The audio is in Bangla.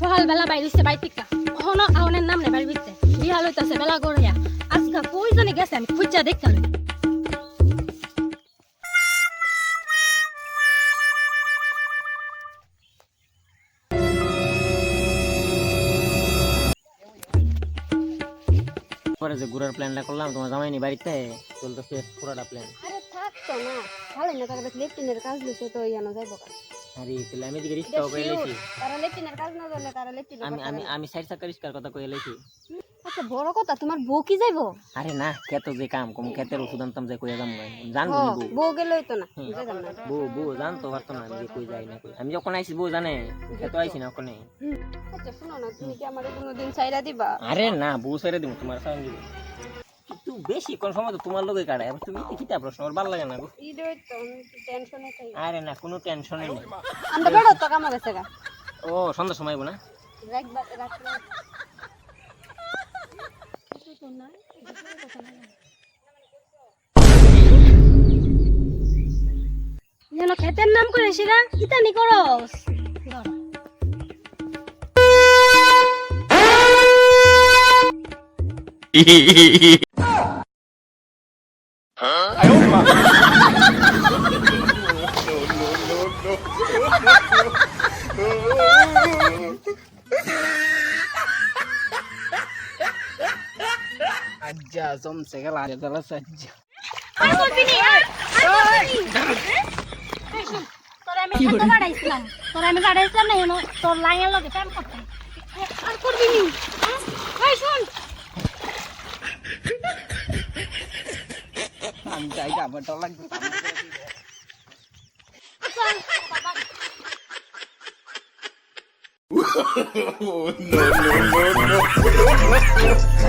সকালবেলা বাইরেছে বাইর থেকে এখনো আউনের নাম নেই বাড়ির ভিতরে বিহাল হইতাছে বেলা গড়িয়া আজকে কই জানি গেছে আমি খুঁজা দেখতে লই পরে যে ঘুরার প্ল্যানটা করলাম তোমার জামাইনি বাড়িতে চলতেছে পুরোটা প্ল্যান। আরে থাক তো না ভালো না তারা লেফটিনের কাজ লইছে তো ইয়ানো যাইব কাজ আরে তাহলে আমি দিকে রিস্কা কই লাইছি তারা লেফটিনের কাজ না করলে তারা লেফটিনের আমি আমি আমি সাইড সাকা রিস্কার কথা কই লাইছি। আচ্ছা বড় কথা তোমার বউ কি যাইবো আরে না খেত যে কাম কম খেতের ওষুধ আনতাম যে কই যাম জানবো ও, বউ বউ গেলই তো না যাইতাম না বউ জানতো পারতো না যে কই যাই না কই আমি যখন আইছি বউ জানে খেতে আইছি না ওখানে। আচ্ছা শুনো না তুমি কি আমারে কোনোদিন ছাইরা দিবা আরে না বউ ছেড়ে দিব তোমার সামনে দিব একটু বেশি কোন সময় তো তোমার লগে কাটায় আর তুমি কিটা প্রশ্ন আমার ভালো লাগে না গো। ইডই তো টেনশনে থাকি আরে না কোনো টেনশনই নেই আমরা বেড়ো তো কামা গেছে গা ও সন্ধ্যা সময় না রাখবা রাখবা তো না যেন খেতের নাম করে সেরা ইতানি করস আজ্জা জমছে গেল আরে দলা সাজ্জা আর বলবি নি আর বলবি তোরা আমি কত বাড়াইছিলাম না হেন তোর লাইনের লগে প্রেম করতাম আর করবি নি এই শুন আমি যাই আমার ডর লাগবে no, no, no, no.